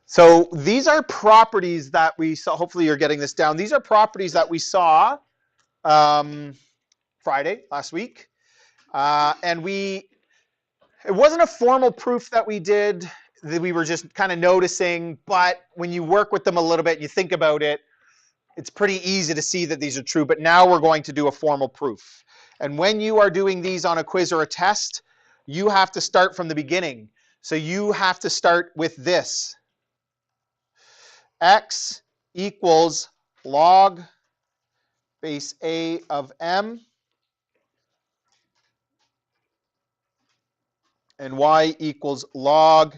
So these are properties that we saw. Hopefully you're getting this down. These are properties that we saw Friday, last week. And it wasn't a formal proof that we did, that we were just kind of noticing, but when you work with them a little bit and you think about it, it's pretty easy to see that these are true. But now we're going to do a formal proof. And when you are doing these on a quiz or a test, you have to start from the beginning. So you have to start with this. X equals log base A of M, and Y equals log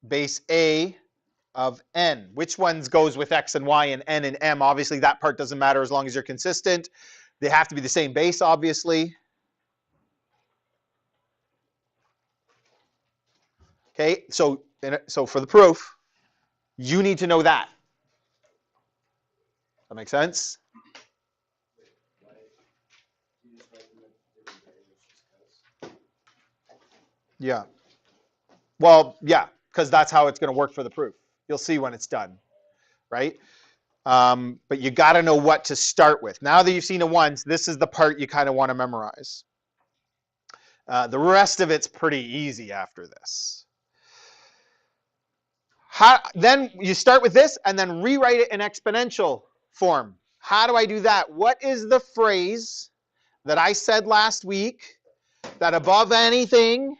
base A of N. Which ones goes with X and Y and N and M? Obviously, that part doesn't matter as long as you're consistent. They have to be the same base, obviously. Okay, so for the proof, you need to know that. That make sense? Yeah. Well, yeah, because that's how it's going to work for the proof. You'll see when it's done, right? But you got to know what to start with. Now that you've seen it once, this is the part you kind of want to memorize. The rest of it's pretty easy after this. Then you start with this and then rewrite it in exponential form. How do I do that? What is the phrase that I said last week that above anything,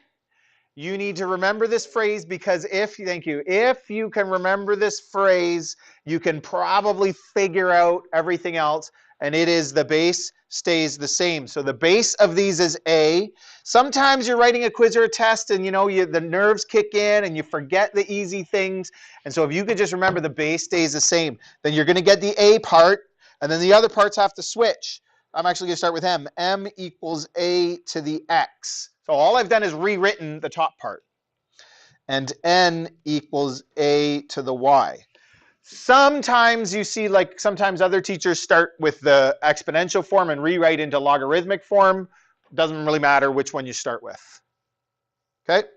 you need to remember this phrase, because if you can remember this phrase, you can probably figure out everything else, and it is the base stays the same. So the base of these is A. Sometimes you're writing a quiz or a test and the nerves kick in and you forget the easy things. And so if you could just remember the base stays the same, then you're going to get the A part, and then the other parts have to switch. I'm actually going to start with M. M equals A to the X. So all I've done is rewritten the top part. And N equals A to the Y. Sometimes you see, sometimes other teachers start with the exponential form and rewrite into logarithmic form. Doesn't really matter which one you start with. Okay?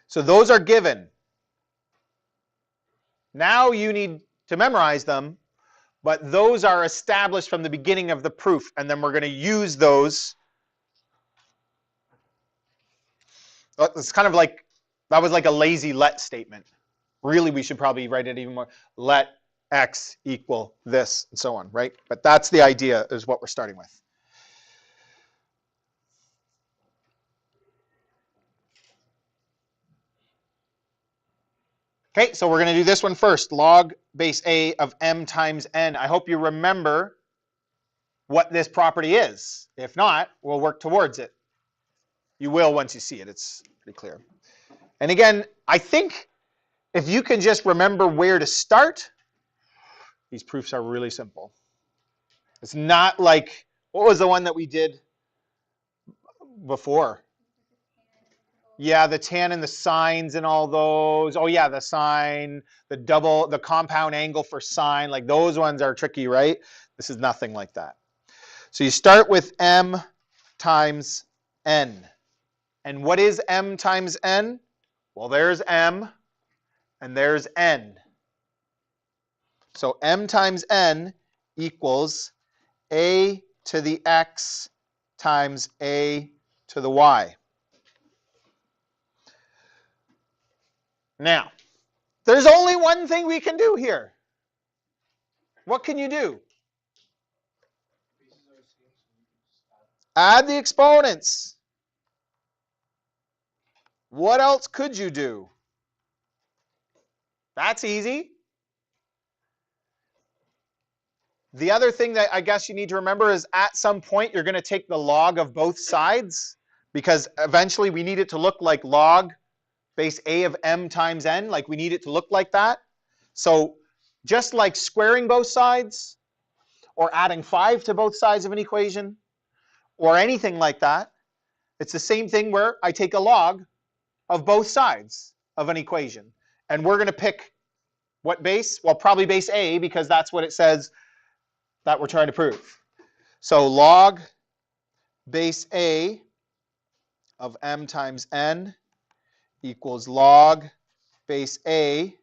So those are given. Now you need to memorize them, but those are established from the beginning of the proof, and then we're going to use those. It's kind of like, that was like a lazy let statement. Really, we should probably write it even more. Let X equal this, and so on, right? But that's the idea, is what we're starting with. Okay, so we're going to do this one first. Log base A of M times N. I hope you remember what this property is. If not, we'll work towards it. You will once you see it. It's pretty clear. And again, I think if you can just remember where to start, these proofs are really simple. It's not like, what was the one that we did before? Yeah, the tan and the sines and all those. Oh yeah, the sine, the compound angle for sine, like those ones are tricky, right? This is nothing like that. So you start with M times N. And what is M times N? Well, there's M and there's N. So M times N equals A to the X times A to the Y. Now, there's only one thing we can do here. What can you do? Add the exponents. What else could you do? That's easy. The other thing that I guess you need to remember is at some point you're going to take the log of both sides, because eventually we need it to look like log base A of M times N, like we need it to look like that. So just like squaring both sides, or adding 5 to both sides of an equation, or anything like that, it's the same thing where I take a log of both sides of an equation. And we're going to pick what base? Well, probably base A, because that's what it says that we're trying to prove. So log base A of m times n equals log base a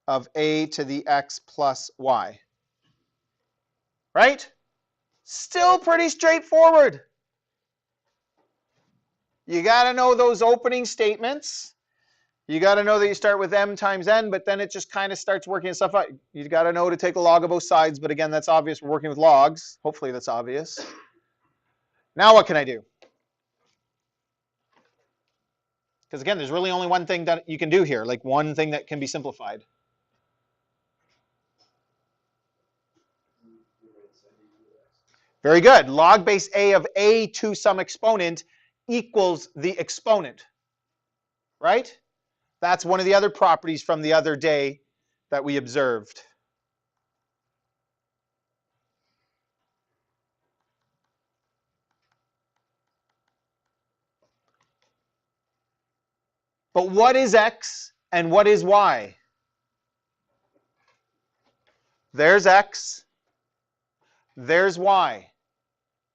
of a to the x plus y. Right? Still pretty straightforward. You got to know those opening statements. You got to know that you start with m times n, but then it just kind of starts working stuff out. You got to know to take a log of both sides, but again, that's obvious. We're working with logs. Hopefully that's obvious. Now what can I do? Because again, there's really only one thing that you can do here, like one thing that can be simplified. Very good. Log base a of a to some exponent equals the exponent, right? That's one of the other properties from the other day that we observed. But what is x and what is y? There's x, there's y.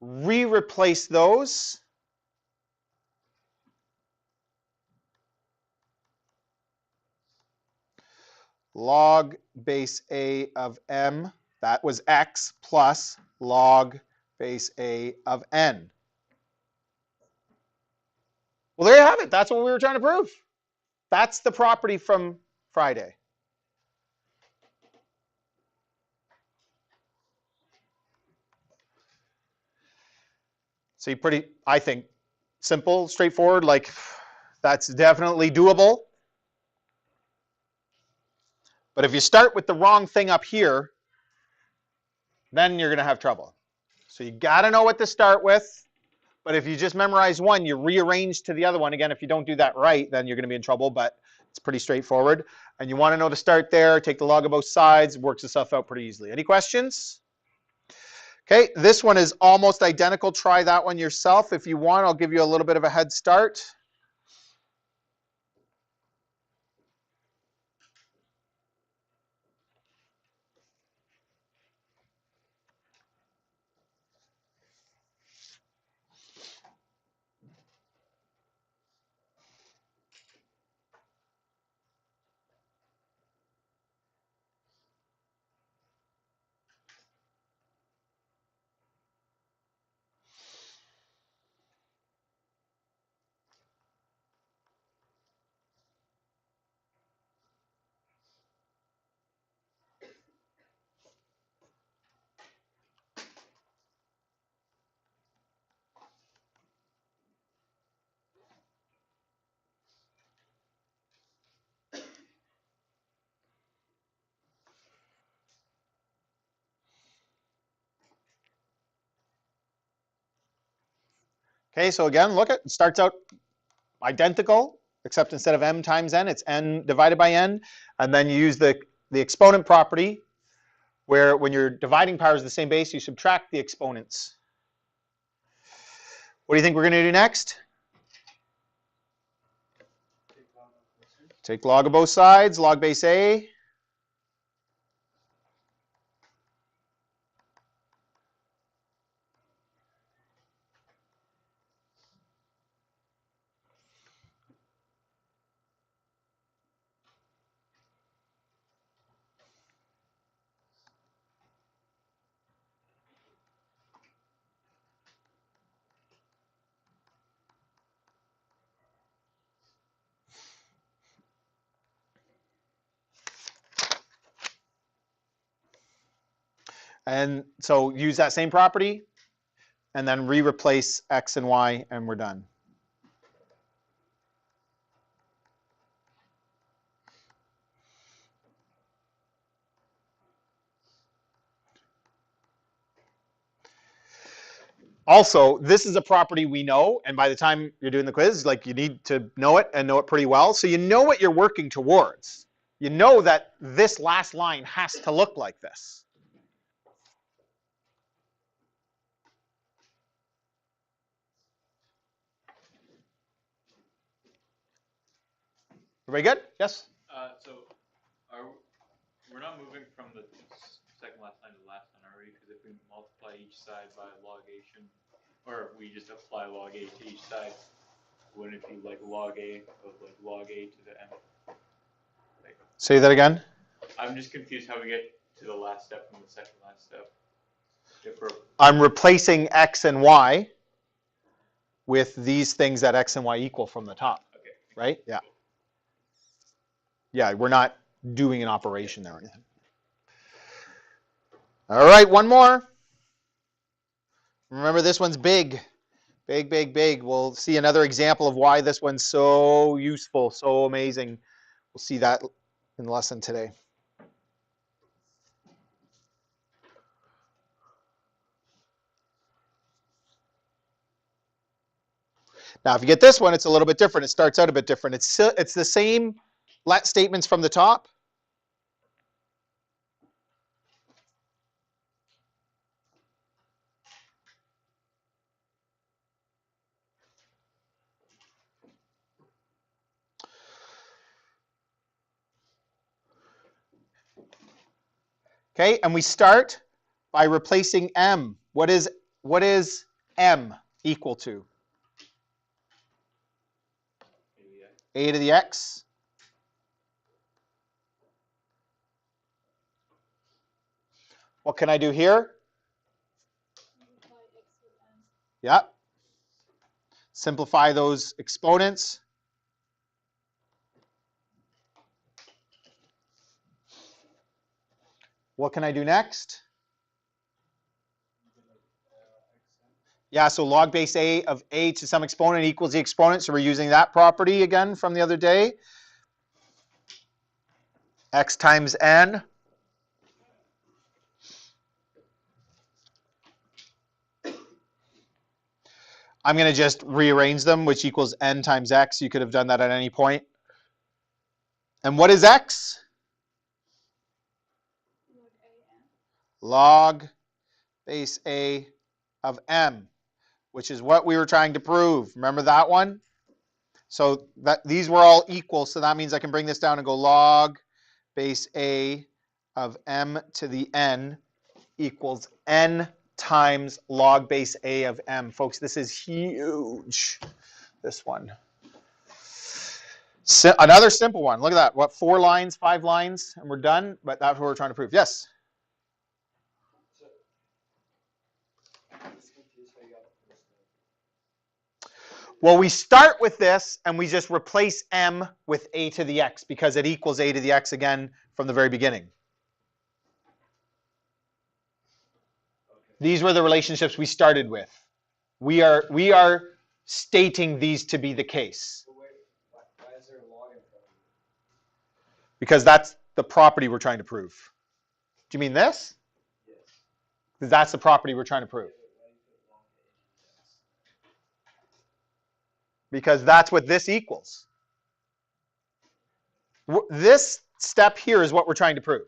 Replace those. Log base a of m, that was x, plus log base a of n. Well, there you have it. That's what we were trying to prove. That's the property from Friday. See, pretty, I think, simple, straightforward, like that's definitely doable. But if you start with the wrong thing up here, then you're going to have trouble. So you got to know what to start with. But if you just memorize one, you rearrange to the other one. Again, if you don't do that right, then you're going to be in trouble, but it's pretty straightforward. And you want to know to start there, take the log of both sides, works itself out pretty easily. Any questions? Okay, this one is almost identical. Try that one yourself. If you want, I'll give you a little bit of a head start. Okay, so again, look, it starts out identical, except instead of m times n, it's n divided by n. And then you use the exponent property, where when your dividing power is the same base, you subtract the exponents. What do you think we're going to do next? Take log of both sides, log base a. And so use that same property, and then replace x and y, and we're done. Also, this is a property we know, and by the time you're doing the quiz, like you need to know it and know it pretty well. So you know what you're working towards. You know that this last line has to look like this. Everybody good? Yes? We're not moving from the second last line to the last line, are we? Because if we multiply each side by logation, or if we just apply log a to each side, wouldn't it be like log A of like log A to the n? Like, Say that again. I'm just confused how we get to the last step from the second last step. If we're, I'm replacing x and y with these things that x and y equal from the top, okay. right? Yeah. Yeah, we're not doing an operation there or anything. All right, one more. Remember, this one's big. Big, big, big. We'll see another example of why this one's so useful, so amazing. We'll see that in the lesson today. Now, if you get this one, it's a little bit different. It starts out a bit different. It's the same let statements from the top. Okay, and we start by replacing m. What is m equal to? A to the x. What can I do here? Yeah. Simplify those exponents. What can I do next? Yeah, so log base a of a to some exponent equals the exponent. So we're using that property again from the other day. X times n. I'm going to just rearrange them, which equals n times x. You could have done that at any point. And what is x? Log base a of m, which is what we were trying to prove. Remember that one? So these were all equal, so that means I can bring this down and go log base a of m to the n equals n times log base a of m. Folks, this is huge, this one. Another simple one. Look at that. What, 4 lines, 5 lines, and we're done? But that's what we're trying to prove. Yes? Well, we start with this, and we just replace m with a to the x, because it equals a to the x again from the very beginning. These were the relationships we started with. We are stating these to be the case. Why is there a log in front of it? Because that's the property we're trying to prove. Do you mean this? Yes. Because that's the property we're trying to prove. Because that's what this equals. This step here is what we're trying to prove.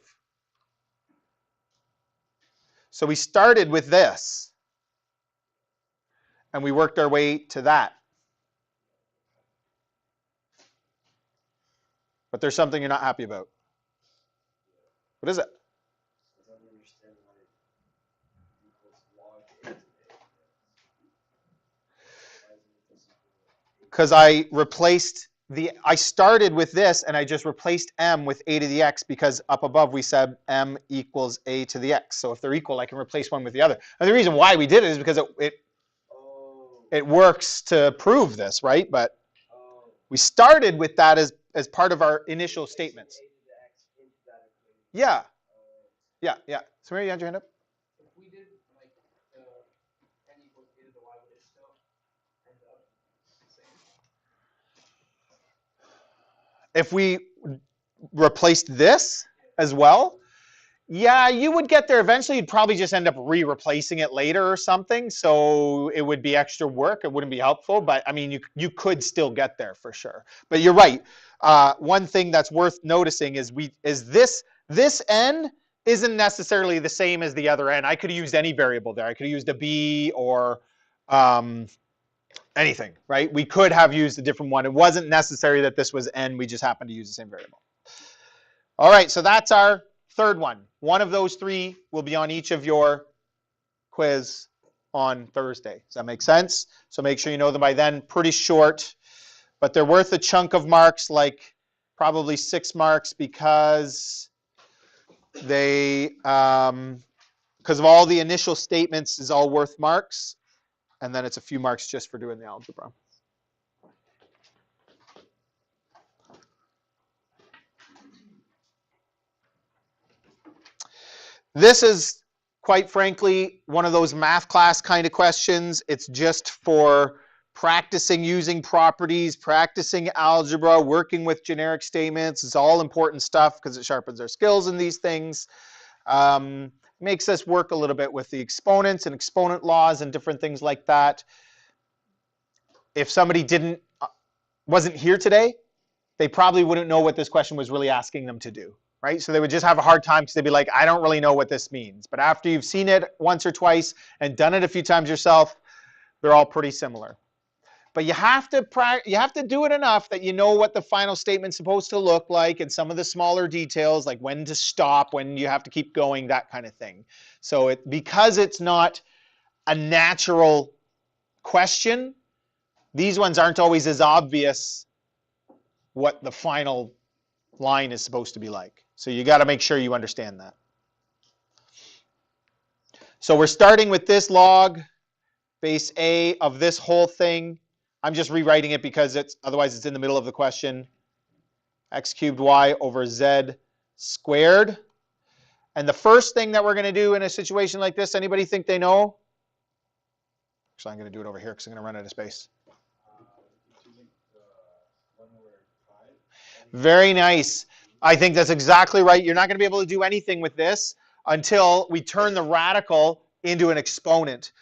So we started with this, and we worked our way to that. But there's something you're not happy about. What is it? I don't understand why it equals log a to a. Because I started with this, and I just replaced m with a to the x, because up above we said m equals a to the x. So if they're equal, I can replace one with the other. And the reason why we did it is because it works to prove this, right? But we started with that as part of our initial statements. Yeah. Yeah. So Mary, you had your hand up? If we did like n equals a to the y, would it still end up the same? If we replaced this as well, yeah, you would get there eventually. You'd probably just end up replacing it later or something. So it would be extra work. It wouldn't be helpful. But I mean, you could still get there for sure. But you're right. One thing that's worth noticing is this n isn't necessarily the same as the other n. I could have used any variable there. I could have used a b or anything, right? We could have used a different one. It wasn't necessary that this was n. We just happened to use the same variable. All right, so that's our third one. One of those 3 will be on each of your quiz on Thursday. Does that make sense? So make sure you know them by then. Pretty short. but they're worth a chunk of marks, like probably 6 marks, because they, because of all the initial statements is all worth marks, and then it's a few marks just for doing the algebra. This is, quite frankly, one of those math class kind of questions. It's just for practicing using properties, practicing algebra, working with generic statements. It's all important stuff because it sharpens our skills in these things. Makes us work a little bit with the exponents and exponent laws and different things like that. If somebody wasn't here today, they probably wouldn't know what this question was really asking them to do, right? So they would just have a hard time because they'd be like, I don't really know what this means. But after you've seen it once or twice and done it a few times yourself, they're all pretty similar. But you have to do it enough that you know what the final statement's supposed to look like and some of the smaller details, like when to stop, when you have to keep going, that kind of thing. So because it's not a natural question, these ones aren't always as obvious what the final line is supposed to be like. So you got to make sure you understand that. So we're starting with this log base A of this whole thing. I'm just rewriting it because otherwise it's in the middle of the question. X cubed y over z squared. And the first thing that we're going to do in a situation like this, anybody think they know? Actually, I'm going to do it over here because I'm going to run out of space. Very nice. I think that's exactly right. You're not going to be able to do anything with this until we turn the radical into an exponent.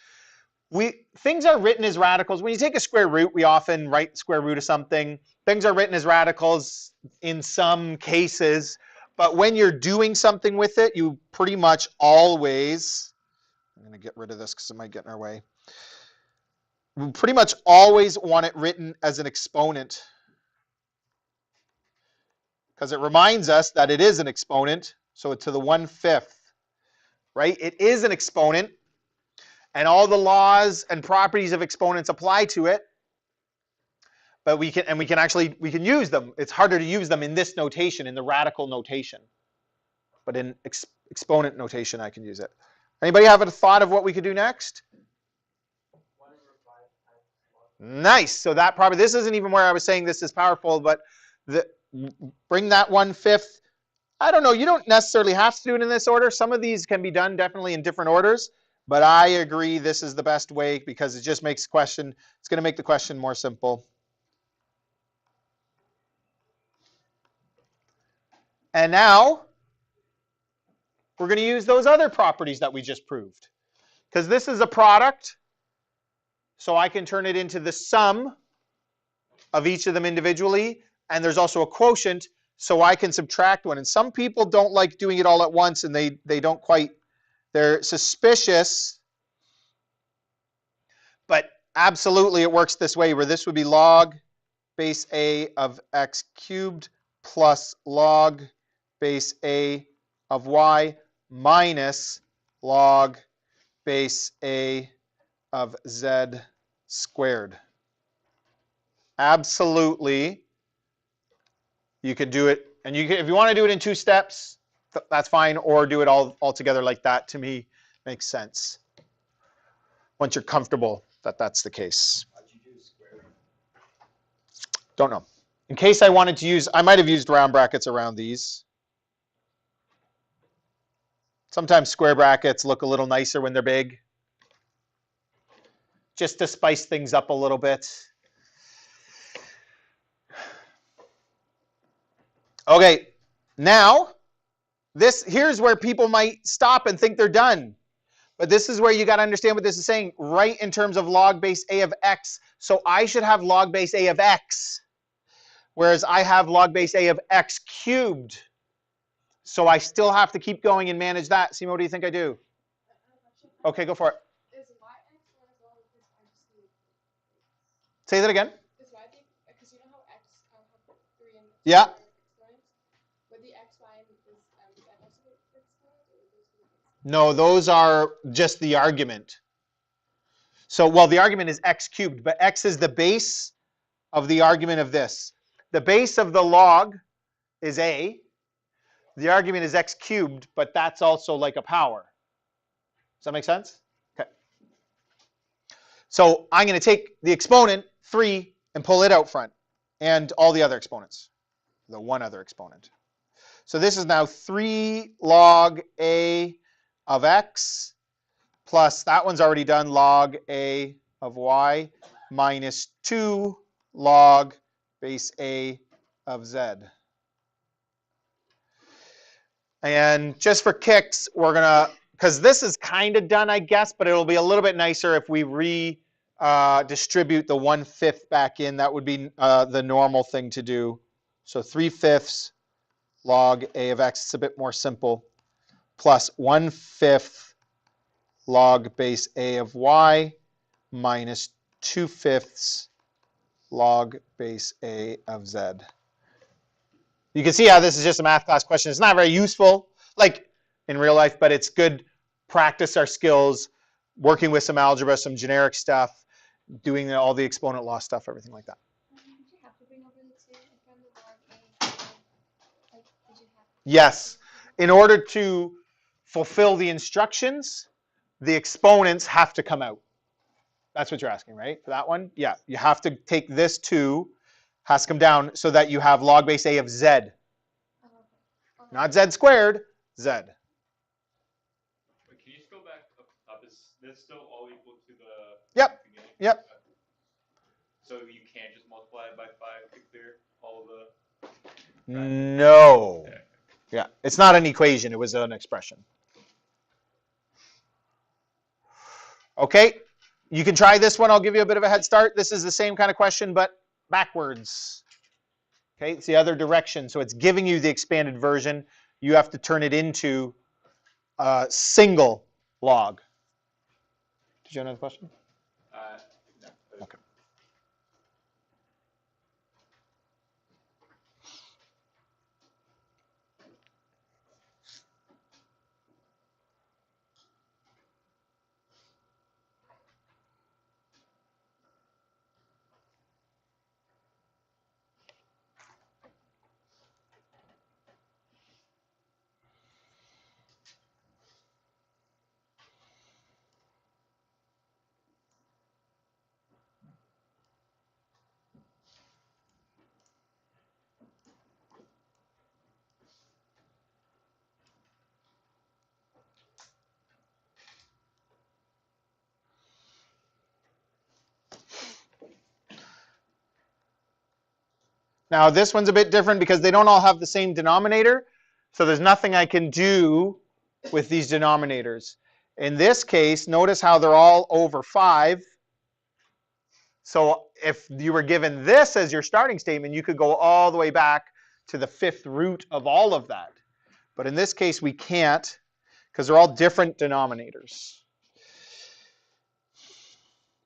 Things are written as radicals. When you take a square root, we often write square root of something. Things are written as radicals in some cases, but when you're doing something with it, you pretty much always, I'm going to get rid of this because it might get in our way. We pretty much always want it written as an exponent because it reminds us that it is an exponent, so to the 1/5, right? It is an exponent. And all the laws and properties of exponents apply to it, but we can use them. It's harder to use them in this notation, in the radical notation, but in exponent notation, I can use it. Anybody have a thought of what we could do next? Nice. So this isn't even where I was saying this is powerful, but bring that 1/5. I don't know. You don't necessarily have to do it in this order. Some of these can be done definitely in different orders. But I agree this is the best way because it just makes it's going to make the question more simple. And now we're going to use those other properties that we just proved. Because this is a product, so I can turn it into the sum of each of them individually. And there's also a quotient, so I can subtract one. And some people don't like doing it all at once, and they're suspicious. But absolutely it works this way, where this would be log base A of x cubed plus log base A of y minus log base A of z squared. Absolutely. You could do it, and if you want to do it in 2 steps, that's fine, or do it all together like that. To me, makes sense. Once you're comfortable that that's the case. How'd you do square? Don't know. In case I wanted to use, I might have used round brackets around these. Sometimes square brackets look a little nicer when they're big. Just to spice things up a little bit. Okay, now, here's where people might stop and think they're done. But this is where you got to understand what this is saying, right in terms of log base A of x. So I should have log base A of x, whereas I have log base A of x cubed. So I still have to keep going and manage that. Seema, what do you think I do? Okay, go for it. Say that again. Because you know how x have 3 and Yeah. But the x, y, is that also exponent, or those No, those are just the argument. So, well, the argument is x cubed, but x is the base of the argument of this. The base of the log is a. The argument is x cubed, but that's also like a power. Does that make sense? Okay. So I'm going to take the exponent, 3, and pull it out front, and all the other exponents, the one other exponent. So this is now 3 log a of x plus, that one's already done, log a of y minus 2 log base a of z. And just for kicks, we're going to, because this is kind of done, I guess, but it'll be a little bit nicer if we redistribute the 1/5 back in. That would be the normal thing to do. So 3/5 log a of x, it's a bit more simple, plus 1/5 log base a of y minus 2/5 log base a of z. You can see how this is just a math class question. It's not very useful, like in real life, but it's good practice our skills, working with some algebra, some generic stuff, doing all the exponent law stuff, everything like that. Did you have to bring over the 2 in front of log a? Like, did you have to? Yes. In order to fulfill the instructions, the exponents have to come out. That's what you're asking, right? For that one? Yeah. You have to take this 2, has to come down so that you have log base a of z. Oh, okay. Not z squared, z. Wait, can you just go back up? Is this still all equal to the Yep. beginning? Yep. Okay. So you can't just multiply it by 5 to clear all the... No. Okay. Yeah. It's not an equation. It was an expression. Okay. You can try this one. I'll give you a bit of a head start. This is the same kind of question, but backwards. Okay, it's the other direction. So it's giving you the expanded version. You have to turn it into a single log. Did you have another question? No. Okay. Now this one's a bit different because they don't all have the same denominator. So there's nothing I can do with these denominators. In this case, notice how they're all over 5. So if you were given this as your starting statement, you could go all the way back to the 5th root of all of that. But in this case, we can't because they're all different denominators.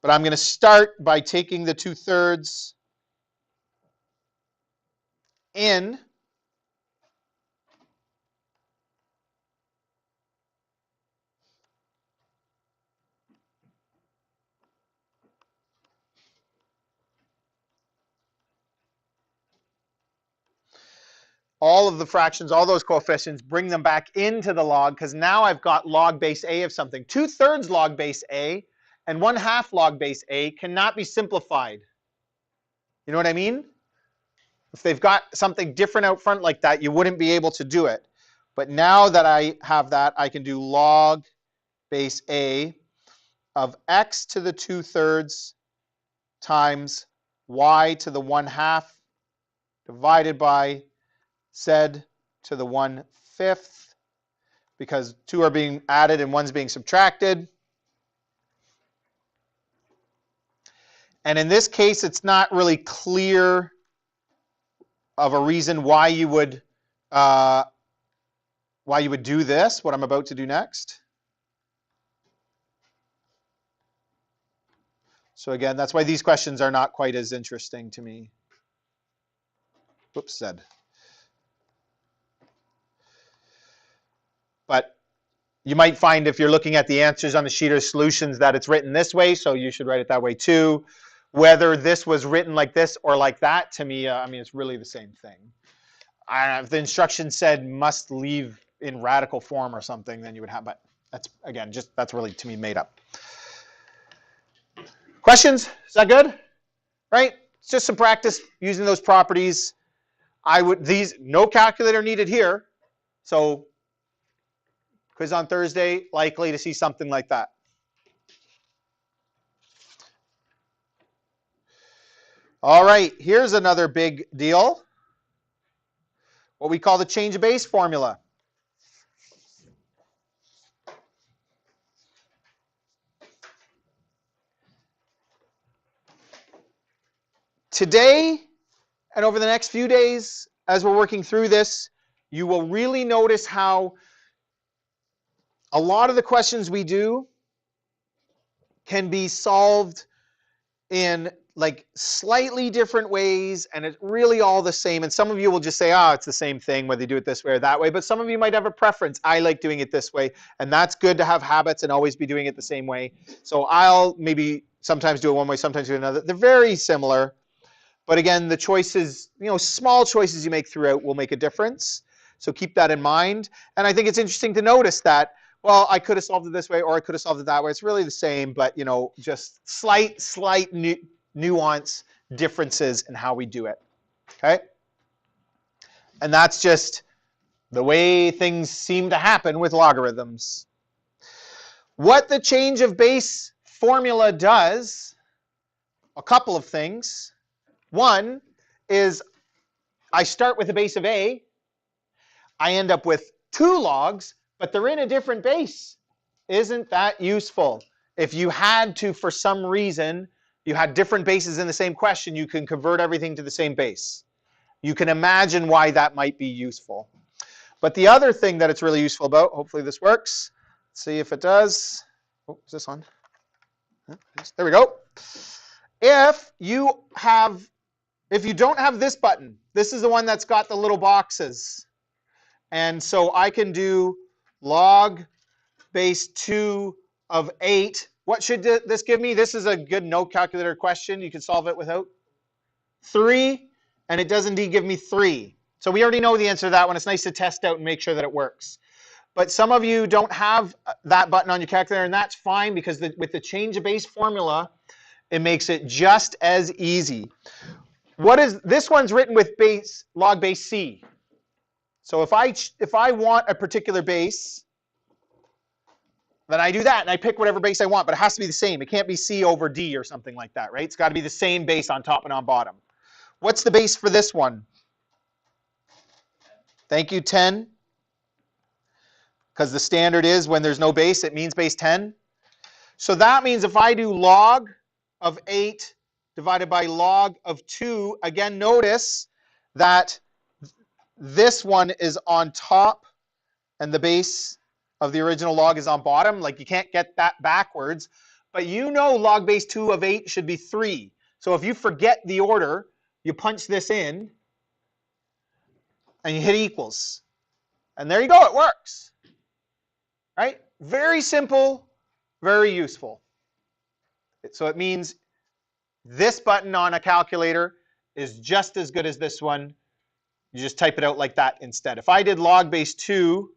But I'm going to start by taking the 2/3 in. All of the fractions, all those coefficients, bring them back into the log because now I've got log base a of something. 2/3 log base a and 1/2 log base a cannot be simplified. You know what I mean? If they've got something different out front like that, you wouldn't be able to do it. But now that I have that, I can do log base a of x to the 2/3 times y to the 1/2 divided by z to the 1/5, because 2 are being added and 1's being subtracted. And in this case, it's not really clear of a reason why you would do this, what I'm about to do next. So again, that's why these questions are not quite as interesting to me. Whoops, Z. But you might find if you're looking at the answers on the sheet or solutions that it's written this way, so you should write it that way too. whether this was written like this or like that, to me, I mean, it's really the same thing. If the instruction said must leave in radical form or something, then you would have, but that's, again, just, that's really, to me, made up. Questions? Is that good? Right? It's just some practice using those properties. No calculator needed here. So quiz on Thursday, likely to see something like that. All right, here's another big deal. What we call the change of base formula. Today, and over the next few days, as we're working through this, you will really notice how a lot of the questions we do can be solved in like slightly different ways, and it's really all the same. And some of you will just say, it's the same thing whether you do it this way or that way. But some of you might have a preference. I like doing it this way, and that's good to have habits and always be doing it the same way. So I'll maybe sometimes do it one way, sometimes do it another. They're very similar. But again, the choices, small choices you make throughout will make a difference. So keep that in mind. And I think it's interesting to notice that, well, I could have solved it this way or I could have solved it that way. It's really the same, but just slight nuance differences in how we do it. Okay? And that's just the way things seem to happen with logarithms. What the change of base formula does, a couple of things. One is I start with a base of a. I end up with 2 logs, but they're in a different base. Isn't that useful? If you had to, for some reason, you had different bases in the same question, you can convert everything to the same base. You can imagine why that might be useful. But the other thing that it's really useful about, hopefully this works. Let's see if it does. Oh, is this on? There we go. If you don't have this button, this is the one that's got the little boxes. And so I can do log base 2 of 8. What should this give me? This is a good no calculator question. You can solve it without 3, and it does indeed give me 3. So we already know the answer to that one. It's nice to test out and make sure that it works. But some of you don't have that button on your calculator, and that's fine because with the change of base formula, it makes it just as easy. This one's written with log base c. So if I want a particular base, then I do that, and I pick whatever base I want, but it has to be the same. It can't be c over d or something like that, right? It's got to be the same base on top and on bottom. What's the base for this one? Thank you, 10. Because the standard is when there's no base, it means base 10. So that means if I do log of 8 divided by log of 2, again, notice that this one is on top and the base of the original log is on bottom. Like you can't get that backwards. But log base 2 of 8 should be 3. So if you forget the order, you punch this in and you hit equals. And there you go, it works. Right? Very simple, very useful. So it means this button on a calculator is just as good as this one. You just type it out like that instead. If I did log base 2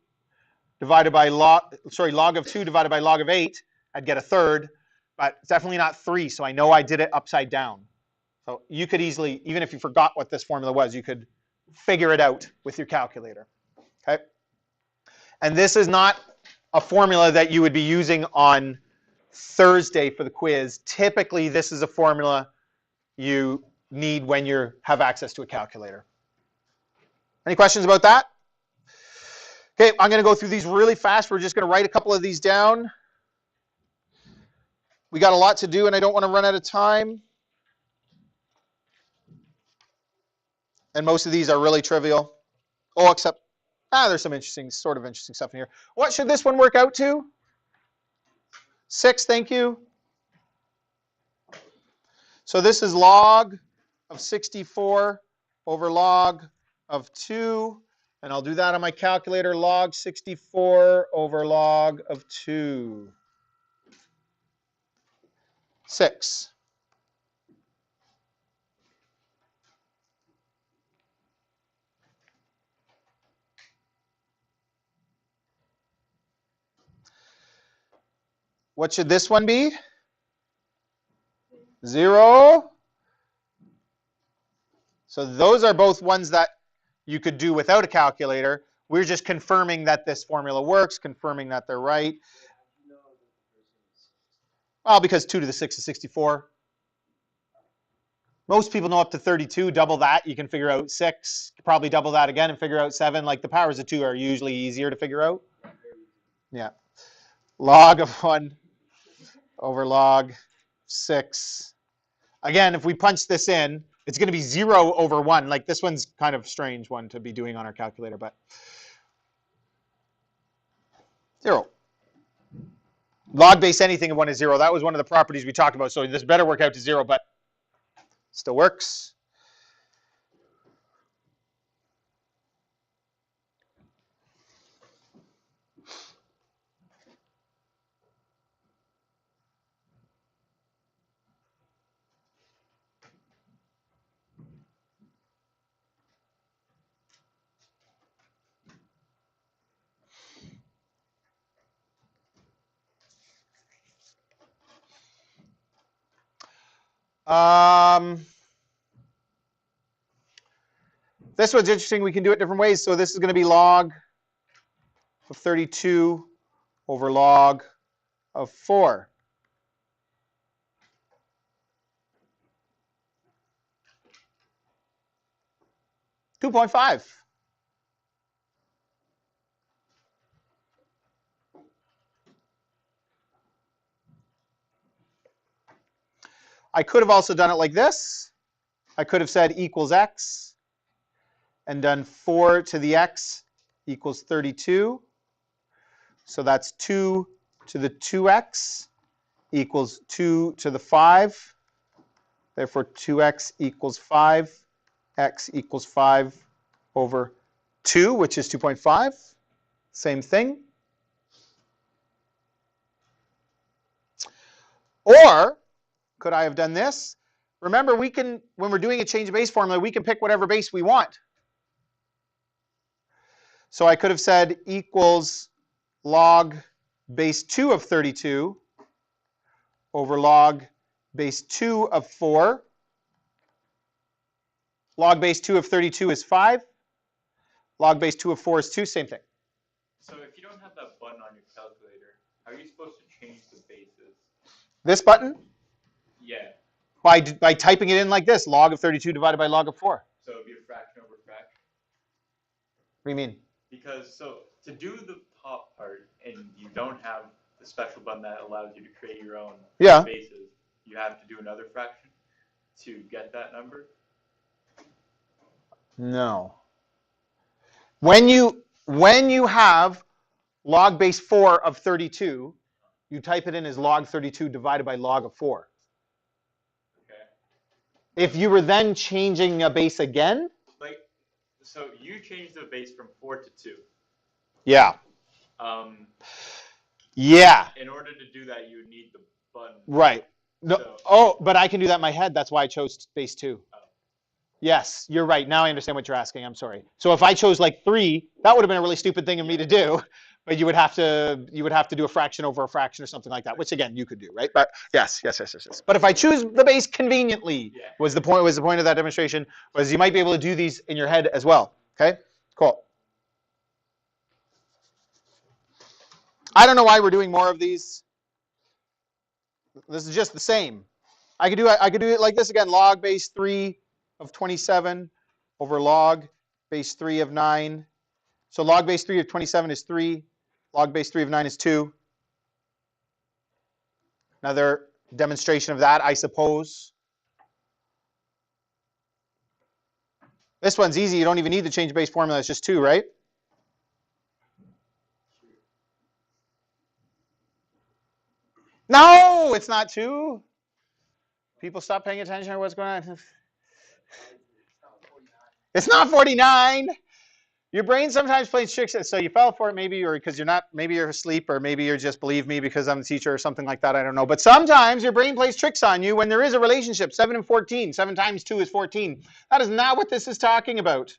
divided by log of 2 divided by log of 8, I'd get a third, but it's definitely not 3, so I know I did it upside down. So you could easily, even if you forgot what this formula was, you could figure it out with your calculator. Okay? And this is not a formula that you would be using on Thursday for the quiz. Typically, this is a formula you need when you have access to a calculator. Any questions about that? Okay, I'm going to go through these really fast. We're just going to write a couple of these down. We got a lot to do, and I don't want to run out of time. And most of these are really trivial. Oh, except, there's some interesting stuff in here. What should this one work out to? 6, thank you. So this is log of 64 over log of 2. And I'll do that on my calculator, log 64 over log of 2. 6. What should this one be? 0. So those are both ones that you could do without a calculator. We're just confirming that this formula works, confirming that they're right. Well, because 2 to the 6 is 64. Most people know up to 32. Double that, you can figure out 6. Probably double that again and figure out 7. Like the powers of 2 are usually easier to figure out. Yeah. Log of 1 over log 6. Again, if we punch this in, it's going to be 0 over 1. Like this one's kind of strange one to be doing on our calculator, but 0. Log base anything of 1 is 0. That was one of the properties we talked about. So this better work out to 0, but still works. This one's interesting. We can do it different ways. So this is going to be log of 32 over log of 4. $2.5. I could have also done it like this. I could have said equals x and done 4 to the x equals 32. So that's 2 to the 2x equals 2 to the 5. Therefore, 2x equals 5. X equals 5 over 2, which is 2.5. Same thing. Or could I have done this? Remember, we can, when we're doing a change of base formula, we can pick whatever base we want. So I could have said equals log base 2 of 32 over log base 2 of 4. Log base 2 of 32 is 5. Log base 2 of 4 is 2, same thing. So if you don't have that button on your calculator, how are you supposed to change the bases? This button? Yeah. By typing it in like this, log of 32 divided by log of 4. So it would be a fraction over fraction? What do you mean? Because, so, to do the top part, and you don't have the special button that allows you to create your own bases, you have to do another fraction to get that number? No. When you have log base 4 of 32, you type it in as log 32 divided by log of 4. Okay. If you were then changing a base again? Like, so you changed the base from 4 to 2. Yeah. Yeah. In order to do that, you would need the button. Right. No. So, but I can do that in my head. That's why I chose base 2. Oh. Yes, you're right. Now I understand what you're asking. I'm sorry. So if I chose like 3, that would have been a really stupid thing of me to do. But you would have to do a fraction over a fraction or something like that, which again you could do, right? But yes. But if I choose the base conveniently, was the point of that demonstration, was you might be able to do these in your head as well. Okay, cool. I don't know why we're doing more of these. This is just the same. I could do it like this again. Log base 3 of 27 over log base 3 of 9. So log base 3 of 27 is 3. Log base 3 of 9 is 2. Another demonstration of that, I suppose. This one's easy. You don't even need the change base formula. It's just 2, right? No, it's not 2. People stop paying attention to what's going on. It's not 49. Your brain sometimes plays tricks. So you fell for it maybe, or because maybe you're asleep, or maybe you're just believe me because I'm the teacher or something like that. I don't know. But sometimes your brain plays tricks on you when there is a relationship. 7 and 14. 7 times 2 is 14. That is not what this is talking about.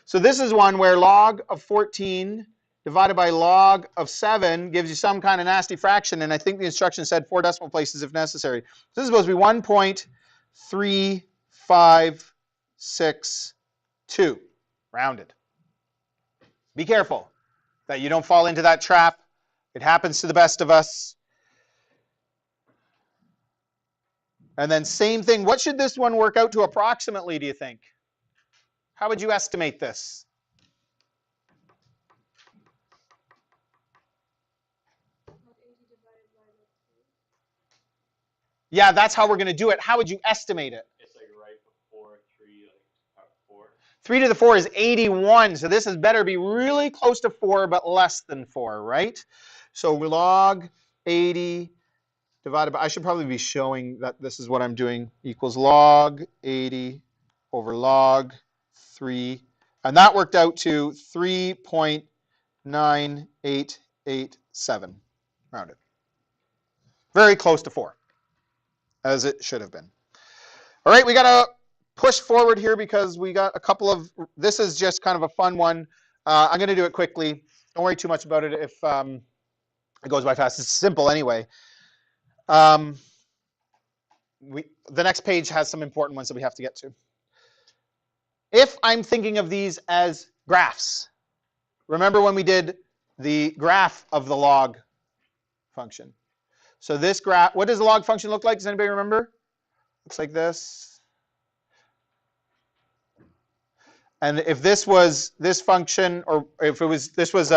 So this is one where log of 14 divided by log of 7 gives you some kind of nasty fraction, and I think the instruction said 4 decimal places if necessary. So this is supposed to be 1.3562, rounded. Be careful that you don't fall into that trap. It happens to the best of us. And then same thing, what should this one work out to approximately, do you think? How would you estimate this? Yeah, that's how we're going to do it. How would you estimate it? It's like right before 3, like 4. 3 to the 4 is 81, so this is better be really close to 4, but less than 4, right? So log 80 divided by, I should probably be showing that this is what I'm doing, equals log 80 over log 3. And that worked out to 3.9887, rounded. Very close to 4, as it should have been. All right, we got to push forward here because we got a couple of, this is just kind of a fun one. I'm going to do it quickly. Don't worry too much about it if it goes by fast. It's simple anyway. The next page has some important ones that we have to get to. If I'm thinking of these as graphs, remember when we did the graph of the log function? So this graph, what does the log function look like? Does anybody remember? Looks like this. And if this was this function, or if it was this was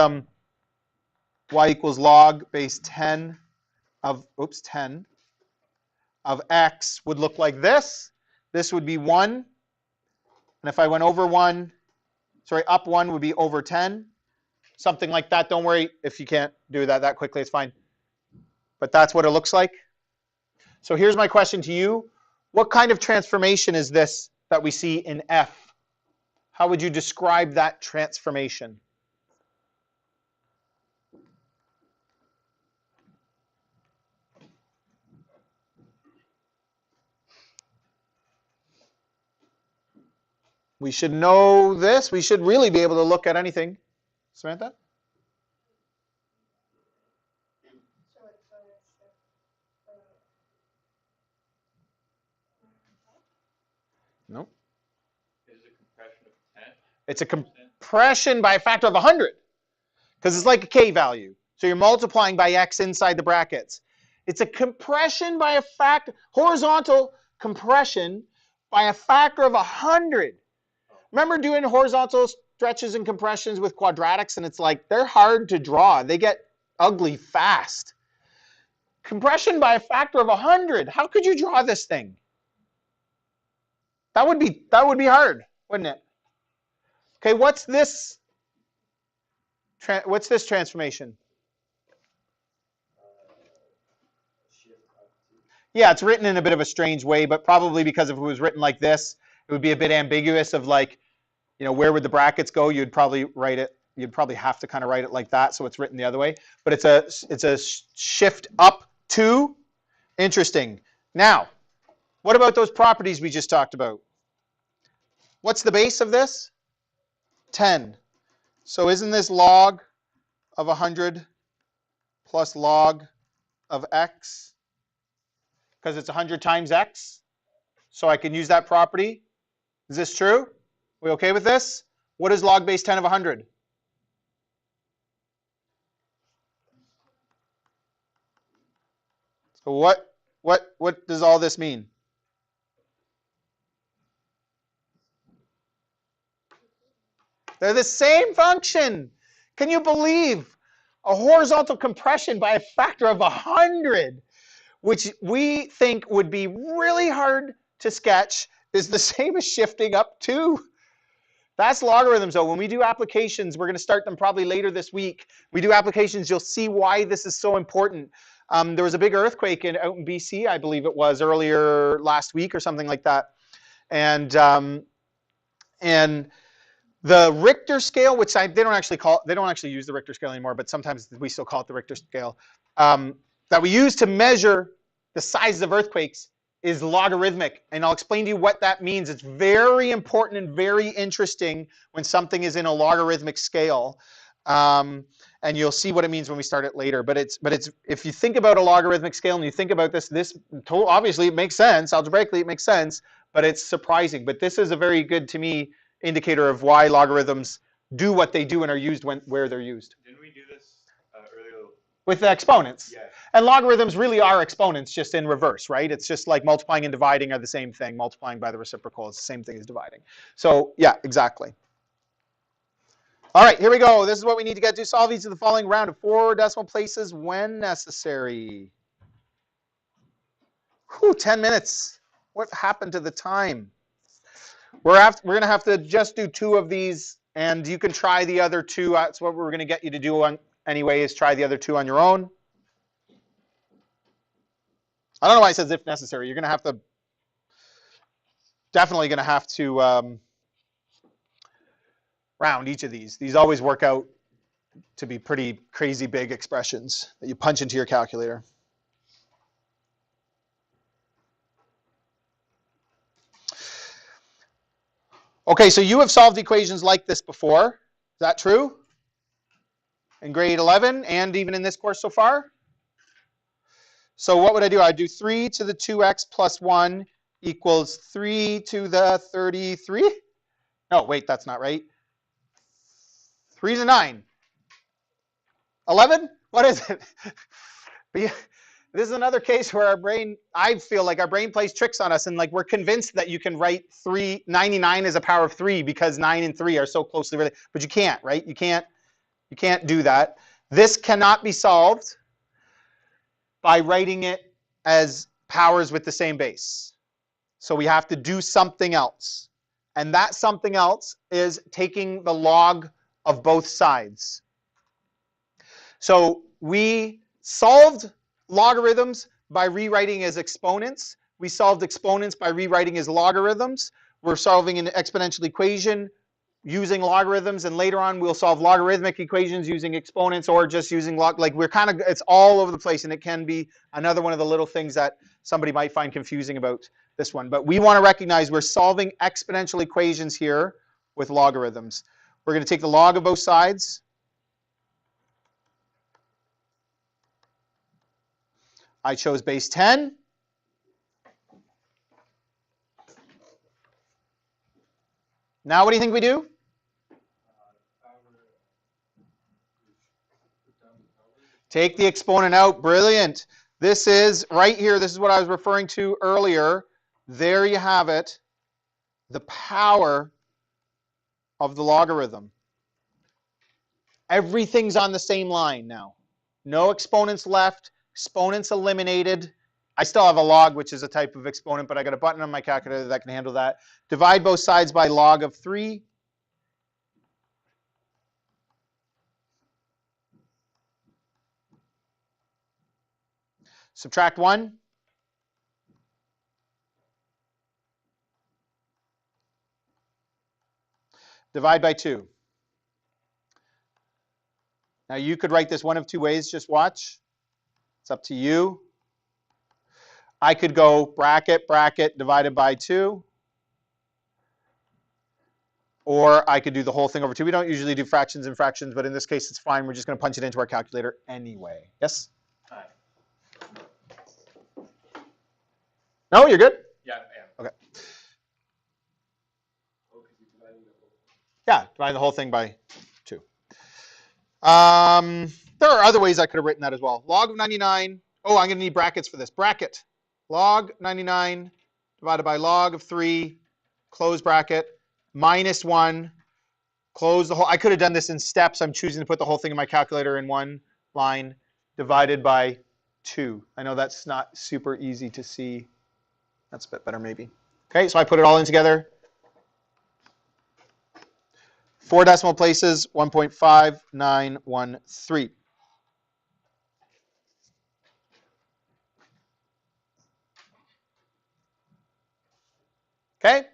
y equals log base 10 of 10 of x would look like this. This would be 1. And if I went over 1, sorry, up 1 would be over 10. Something like that. Don't worry if you can't do that quickly, it's fine. But that's what it looks like. So here's my question to you. What kind of transformation is this that we see in f? How would you describe that transformation? We should know this. We should really be able to look at anything. Samantha? Nope. Is it compression of 10? It's a compression by a factor of 100 because it's like a k value. So you're multiplying by x inside the brackets. It's a compression by a factor, horizontal compression by a factor of 100. Remember doing horizontal stretches and compressions with quadratics, and it's like they're hard to draw. They get ugly fast. Compression by a factor of 100. How could you draw this thing? That would be hard, wouldn't it? Okay, what's this transformation? Yeah, it's written in a bit of a strange way, but probably because if it was written like this, it would be a bit ambiguous of like, you know, where would the brackets go? You'd probably write it. You'd probably have to kind of write it like that, so it's written the other way. But it's a shift up 2. Interesting. Now, what about those properties we just talked about? What's the base of this? 10. So isn't this log of 100 plus log of x? Because it's 100 times x. So I can use that property. Is this true? We okay with this? What is log base 10 of 100? So what does all this mean? They're the same function. Can you believe a horizontal compression by a factor of 100, which we think would be really hard to sketch, is the same as shifting up 2? That's logarithms, though. When we do applications, we're going to start them probably later this week. We do applications, you'll see why this is so important. There was a big earthquake out in BC, I believe it was, earlier last week or something like that. And the Richter scale, which they don't actually use the Richter scale anymore, but sometimes we still call it the Richter scale, that we use to measure the sizes of earthquakes is logarithmic. And I'll explain to you what that means. It's very important and very interesting when something is in a logarithmic scale. and you'll see what it means when we start it later. But it's if you think about a logarithmic scale and you think about this obviously it makes sense. Algebraically it makes sense, but it's surprising. But this is a very good, to me, indicator of why logarithms do what they do and are used where they're used. Didn't we do this earlier? With the exponents. Yeah. And logarithms really are exponents, just in reverse, right? It's just like multiplying and dividing are the same thing. Multiplying by the reciprocal is the same thing as dividing. So yeah, exactly. All right, here we go. This is what we need to get to. Solve each of the following round of 4 decimal places when necessary. Whew, 10 minutes. What happened to the time? We're going to have to just do 2 of these, and you can try the other 2. That's what we're going to get you to do anyway, is try the other 2 on your own. I don't know why it says if necessary. You're going to have to, definitely going to have to round each of these. These always work out to be pretty crazy big expressions that you punch into your calculator. Okay, so you have solved equations like this before. Is that true? In grade 11 and even in this course so far? So what would I do? I'd do 3 to the 2x plus 1 equals 3 to the 33? No, wait, that's not right. 3 to the 9. 11? What is it? This is another case where our brain, I feel like our brain plays tricks on us, and like we're convinced that you can write 99 as a power of 3 because 9 and 3 are so closely related. But you can't, right? You can't do that. This cannot be solved by writing it as powers with the same base. So we have to do something else. And that something else is taking the log of both sides. So we solved logarithms by rewriting as exponents. We solved exponents by rewriting as logarithms. We're solving an exponential equation using logarithms, and later on we'll solve logarithmic equations using exponents or just using like we're kind of, it's all over the place, and it can be another one of the little things that somebody might find confusing about this one. But we want to recognize we're solving exponential equations here with logarithms. We're going to take the log of both sides. I chose base 10. Now what do you think we do? Take the exponent out. Brilliant. This is right here. This is what I was referring to earlier. There you have it. The power of the logarithm. Everything's on the same line now. No exponents left. Exponents eliminated. I still have a log, which is a type of exponent, but I got a button on my calculator that can handle that. Divide both sides by log of 3. Subtract 1. Divide by 2. Now you could write this one of 2 ways. Just watch. It's up to you. I could go bracket, bracket, divided by 2. Or I could do the whole thing over 2. We don't usually do fractions and fractions, but in this case it's fine. We're just going to punch it into our calculator anyway. Yes? Hi. No, you're good? Yeah, I am. Okay. Yeah, divide the whole thing by 2. There are other ways I could have written that as well. Log of 99. Oh, I'm going to need brackets for this. Bracket. Log 99 divided by log of 3, close bracket, minus 1, close the whole. I could have done this in steps. I'm choosing to put the whole thing in my calculator in one line, divided by 2. I know that's not super easy to see. That's a bit better maybe. Okay, so I put it all in together. 4 decimal places, 1.5913. Okay?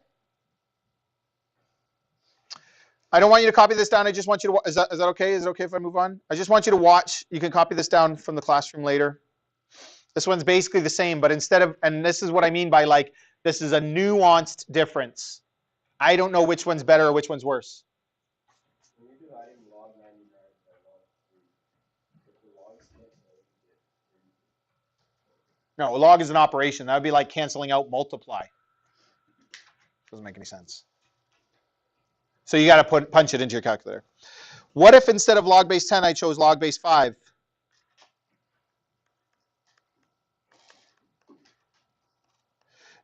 I don't want you to copy this down. I just want you to, is that okay? Is it okay if I move on? I just want you to watch. You can copy this down from the classroom later. This one's basically the same, but instead of, and this is what I mean by like, this is a nuanced difference. I don't know which one's better or which one's worse. No, log is an operation. That would be like canceling out multiply. Doesn't make any sense. So you got to punch it into your calculator. What if instead of log base 10, I chose log base 5?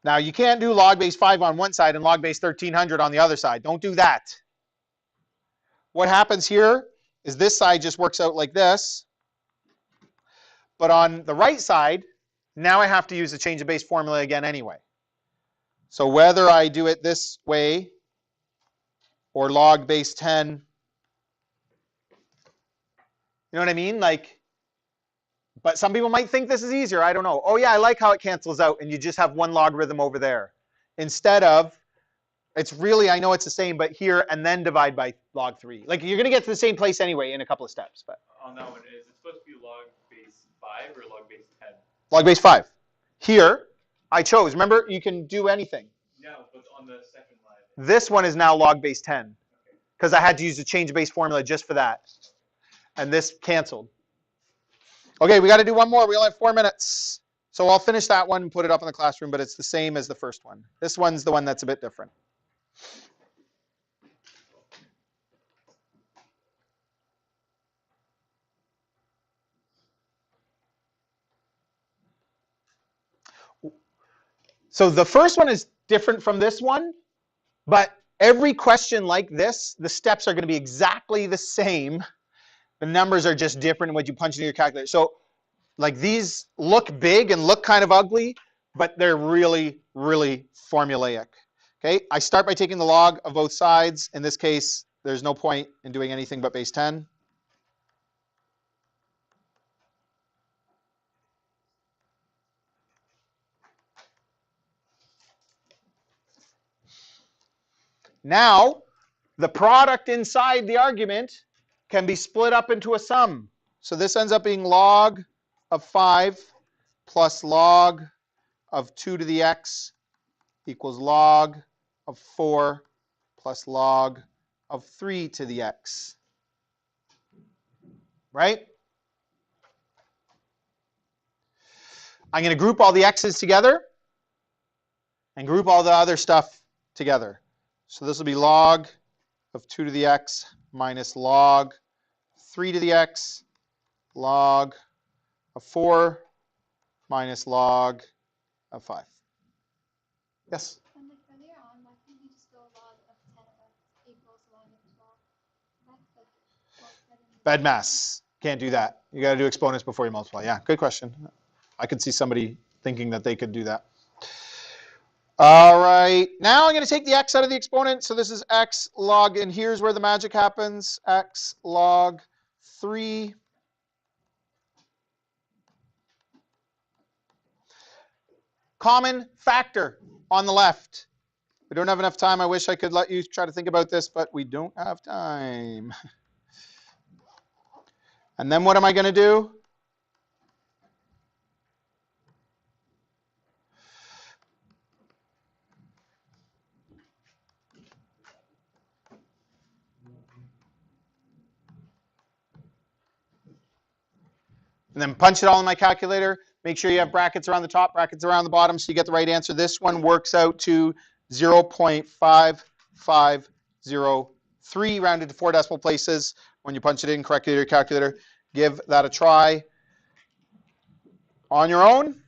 Now, you can't do log base 5 on one side and log base 1300 on the other side. Don't do that. What happens here is this side just works out like this. But on the right side, now I have to use the change of base formula again anyway. So whether I do it this way or log base 10, you know what I mean? Like, but some people might think this is easier. I don't know. Oh yeah, I like how it cancels out and you just have one logarithm over there. Instead of, it's really, I know it's the same, but here and then divide by log 3. Like you're going to get to the same place anyway in a couple of steps. But on that one, is it supposed to be log base 5 or log base 10? Log base 5. Here, I chose. Remember, you can do anything. No, but on the second line. This one is now log base 10 because I had to use the change of base formula just for that. And this canceled. Okay, we got to do one more. We only have 4 minutes. So I'll finish that one and put it up in the classroom, but it's the same as the first one. This one's the one that's a bit different. So the first one is different from this one, but every question like this, the steps are going to be exactly the same. The numbers are just different when you punch into your calculator. So like these look big and look kind of ugly, but they're really, really formulaic. Okay, I start by taking the log of both sides. In this case, there's no point in doing anything but base 10. Now, the product inside the argument can be split up into a sum. So this ends up being log of 5 plus log of 2 to the x equals log of 4 plus log of 3 to the x. Right? I'm going to group all the x's together and group all the other stuff together. So this will be log of 2 to the x minus log 3 to the x, log of 4 minus log of 5. Yes? And like earlier on, why can't you just go log of 10 of x equals log of 12? That's like Bad maths. Can't do that. You got to do exponents before you multiply. Yeah, good question. I could see somebody thinking that they could do that. All right, now I'm going to take the x out of the exponent. So this is x log, and here's where the magic happens. X log 3. Common factor on the left. We don't have enough time. I wish I could let you try to think about this, but we don't have time. And then what am I going to do? And then punch it all in my calculator. Make sure you have brackets around the top, brackets around the bottom, so you get the right answer. This one works out to 0.5503, rounded to 4 decimal places. When you punch it in correctly to your calculator, give that a try on your own.